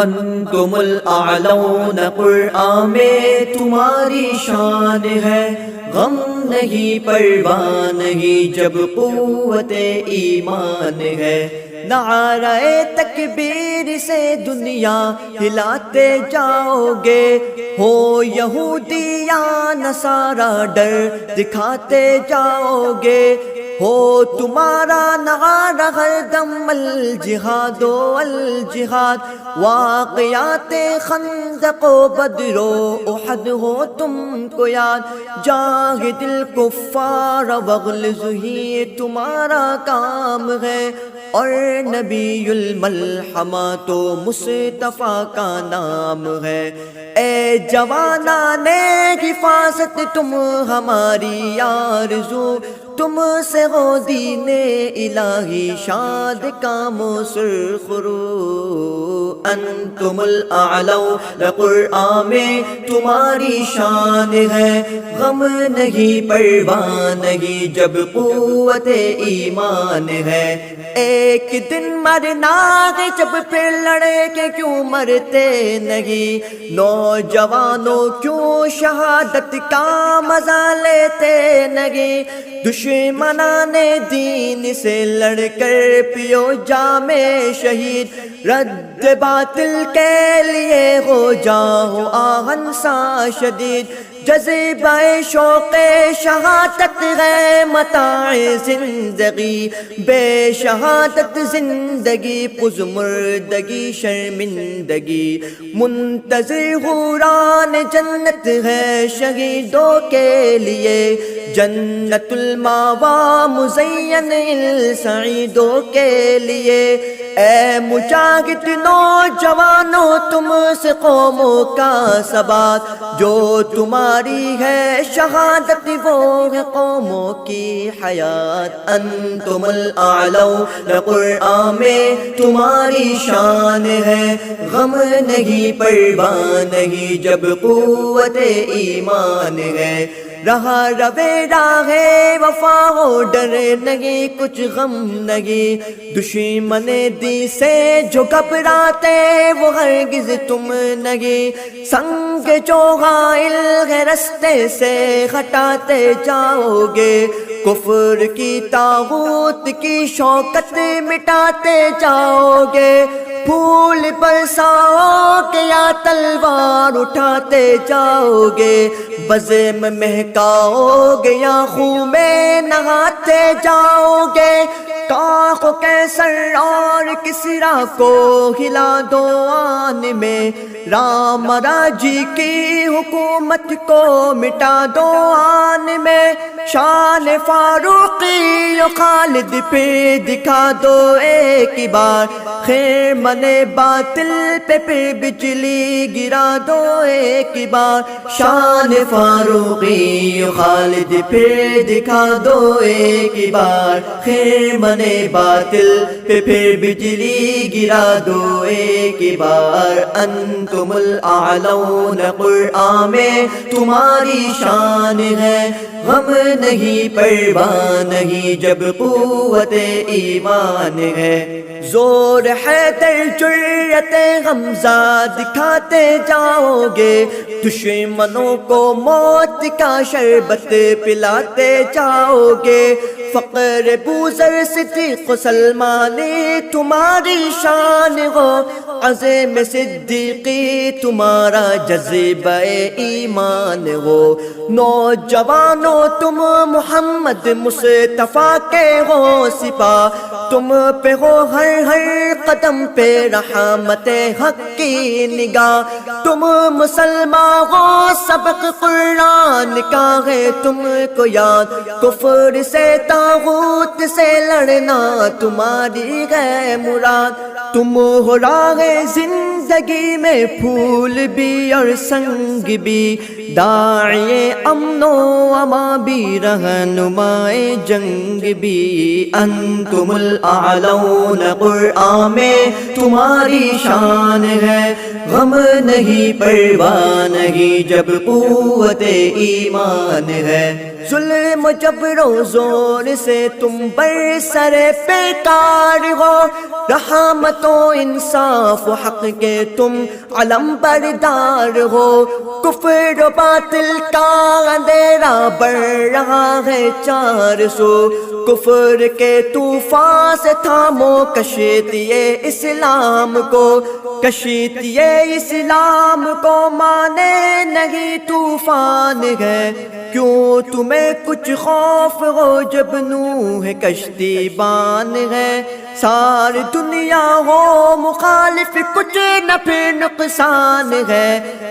انتم الاعلون قرآن میں تمہاری شان ہے، غم نہیں پرواہ نہیں جب قوت ایمان ہے۔ نعرہ تکبیر سے دنیا ہلاتے جاؤ گے، ہو یہودی یا نصارا ڈر دکھاتے جاؤ گے، ہو تمہارا نعرہ ہر دم الجہاد و الجہاد، واقعات خندق و بدر و احد ہو تم کو یاد، جاہد الکفار واغلظ ہی تمہارا کام ہے، اور نبی الملحمہ تو مصطفیٰ کا نام ہے۔ اے جوانان حفاظت تم ہماری آرزو، تم سے ہو دین الہی شاد کام و سرخرو۔ انتم الاعلون قرآن میں تمہاری شان ہے، غم نہیں پرواہ نہیں جب قوت ایمان ہے۔ ایک دن مرنا ہے جب پھر لڑے کے کیوں مرتے نہیں، نوجوانوں کیوں شہادت کا مزہ لیتے نہیں، دشمنان دین سے لڑ کر پیو جام شہید، رد باطل کے لیے ہو جاؤ آہن سا شدید، جذبہ شوق شہادت ہے متاع زندگی، بے شہادت زندگی پز مردگی شرمندگی، منتظر حوران جنت ہے شہیدوں کے لیے، جنت الماوا مزین السعیدوں کے لیے۔ اے مجاہد نوجوانوں تم سے قوموں کا ثبات، جو تمہاری ہے شہادت وہ ہے قوموں کی حیات۔ انتم الاعلون قرآن میں تمہاری شان ہے، غم نہیں پرواہ نہیں جب قوت ایمان ہے۔ رہا روے راہ وفا ہو ڈر نہیں کچھ غم نہیں، دشمن دی سے جو گھبراتے وہ ہرگز تم نہیں، سنگ جو غائل ہے رستے سے ہٹاتے جاؤ گے، کفر کی طاغوت کی شوکت مٹاتے جاؤ گے، پھول برساؤ گے یا تلوار اٹھاتے جاؤ گے، بزم مہکاؤ گے یا خون میں نہاتے جاؤ گے، کاخ و کیسر اور کسریٰ کو ہلا دو آن میں، رام راجی کی حکومت کو مٹا دو آن میں، شان فاروقی و خالد پہ دکھا دو ایک بار، خیر من باطل پہ پھر بجلی گرا دو ایک بار، شان فاروقی و خالد پھر دکھا دو ایک بار، خیر من باطل پہ پھر بجلی گرا دو ایک بار۔ انتم الاعلون قرآن میں تمہاری شان ہے، غم نہیں پرواہ نہیں جب قوت ایمان ہے، زور حیدر جرأت حمزہ دکھاتے جاؤ گے، دشمنوں کو موت کا شربت پلاتے جاؤ گے، فقر بوذر صدیق سلمانی تمہاری شان ہو، عزم صدیقی تمہارا جذبہ ایمان ہو، نوجوانوں تم محمد مصطفیٰ کے ہو سپاہ، تم پہ ہو ہر قدم پہ رحمت حق کی نگاہ، تم مسلمان ہو سبق قرآن کا ہے تم کو یاد، کفر سے طاغوت سے لڑنا تمہاری ہے مراد، تم ہو راہ زندگی میں پھول بھی اور سنگ بھی، داعی امن و امان بھی رہنمائے جنگ بھی۔ انتم الاعلون قرآن میں تمہاری شان ہے، غم نہیں پرواہ نہیں جب قوت ایمان ہے۔ ظلم جبر و زور سے تم برسر پیکار ہو، رحمت و انصاف و حق کے تم علم بردار ہو۔ کفر و باطل کا اندھیرا بڑھ رہا ہے چار سو، کفر کے طوفان سے تھامو کشتی اسلام کو، کشتی اسلام کو مانے نہیں طوفان ہے۔ کیوں تمہیں کچھ خوف ہو جب نوح کشتی بان ہے، ساری دنیا ہو مخالف کچھ نہ پھر نقصان ہے۔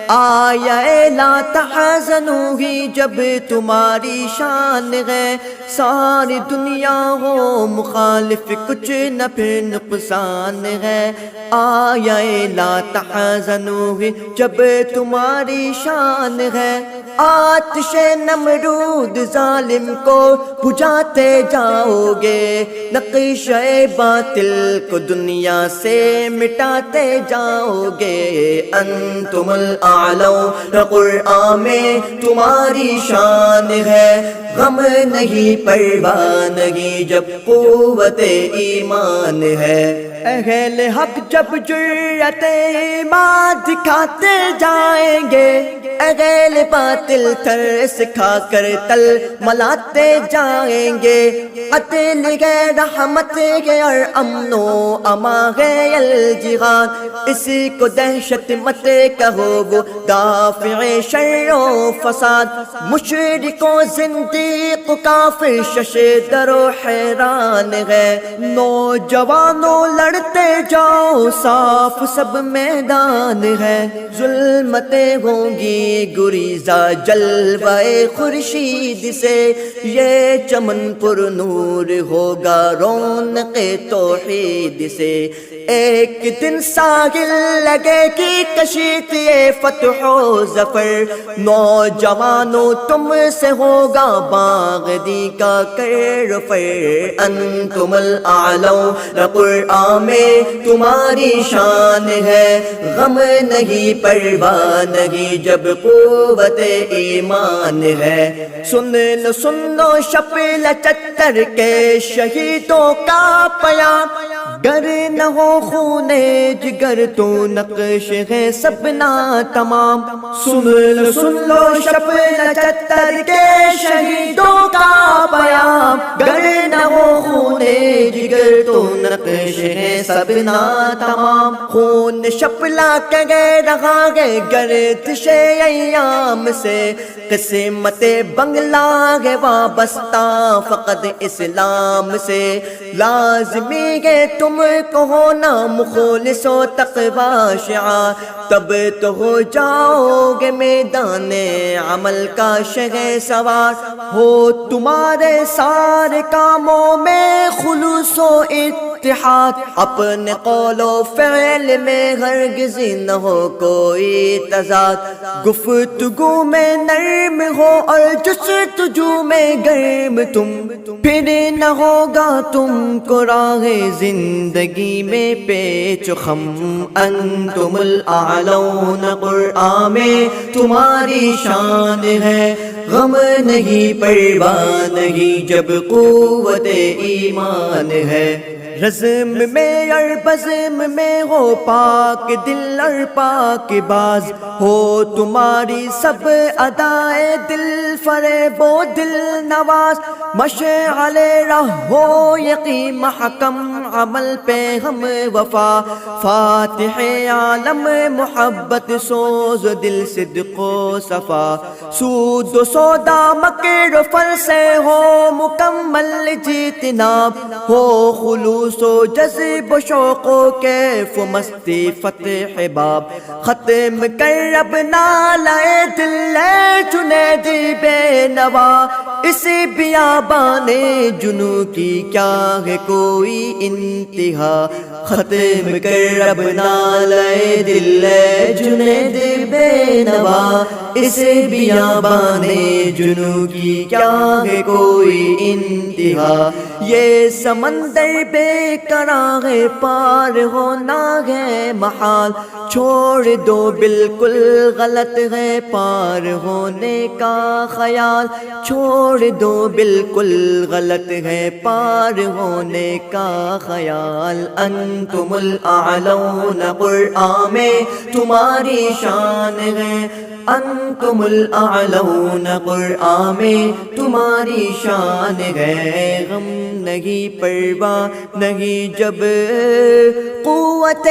آیا لا تحزنوا ہی جب تمہاری شان ہے، ساری دنیا ہو مخالف کچھ نہ پھر نقصان ہے۔ آیا لا تحزنوا ہی جب تمہاری شان ہے۔ آتش نمرود ظالم کو بجھاتے جاؤ گے، نقش باطل کو دنیا سے مٹاتے جاؤ گے۔ انتم الاعلون قرآن میں تمہاری شان ہے، غم نہیں پرواہ نہیں جب قوت ایمان ہے۔ اہل حق جب جرأت ایمان دکھاتے جائیں گے، اہل باطل ترس کھا کر تل ملاتے جائیں گے۔ قتل ہے رحمت ہے اور امن و امان ہے الجہاد، اسی کو دہشت مت کہو وہ دافع شر و فساد۔ مشرک و زندیق کافر شش در و حیران ہے، نوجوانوں لڑتے جاؤ صاف سب میدان ہے۔ ظلمتیں ہوں گی گریزہ جلوہ خورشید سے، یہ چمن پر نور ہوگا رونق توحید سے۔ ایک دن ساحل لگے گی کشتی فتح و ظفر، نوجوانوں تم سے ہوگا باغدی کا کیفر۔ انتم الاعلون قرآن میں تمہاری شان ہے، غم نہیں پرواہ نہیں جب قوت ایمان ہے۔ سن لو شپل چتر کے شہیدوں کا پیام، گر نہ ہو خون جگر تو نقش ہے سبنا تمام۔ سن لو شپل چتر کے شہیدوں کا پیام، گر نہ ہو خون جگر تو نقش ہے سبنا تمام۔ خون شپلا کہہ رہا ہے گردش ایام سے، قسمت بنگلہ ہے وابستہ فقط اسلام سے۔ لازمی ہے تم کو ہونا مخلص و تقوی شعار، تب تو ہو جاؤ گے میدان عمل کا شہ سوار۔ ہو تمہارے سارے کاموں میں خلوص و اتحاد، اپنے قول و فعل میں ہرگز نہ ہو کوئی تضاد۔ گفتگو میں نرم ہو اور جستجو میں گرم تم، پھر نہ ہوگا تم کو راہ زندگی میں پیچ و خم۔ انتم الاعلون قرآن میں تمہاری شان ہے، غم نہیں پرواہ نہیں جب قوت ایمان ہے۔ رزم میں اور بزم میں ہو پاک دل اور پاک باز، ہو تمہاری سب ادائے دل فریب و دل نواز۔ مشعل راہ ہو یقین محکم عمل پہ ہم وفا، فاتح عالم محبت سوز دل صدق و صفا۔ سود و سودا مکر و فن سے ہو مکمل جیتناب، ہو خلوص و جذب و شوق و کیف و مستی فتح باب۔ ختم کر اب نالائے دل جنید بے نوا، اس بیابان جنو کی کیا ہے کوئی انتہا، ختم کر اب نالے دل جنید بے نوا، اس بیابان جنو کی کیا ہے کوئی انتہا، یہ سمندر بے قرار ہے پار ہونا ہے محال، چھوڑ دو بالکل غلط ہے پار ہونے کا خیال، چھوڑ دو بالکل غلط ہے پار ہونے کا خیال، انتم الاعلون قرآن میں تمہاری شان ہے، انتم الاعلون قرآن میں تمہاری شان ہے، غم نہیں پرواہ نہیں جب قوت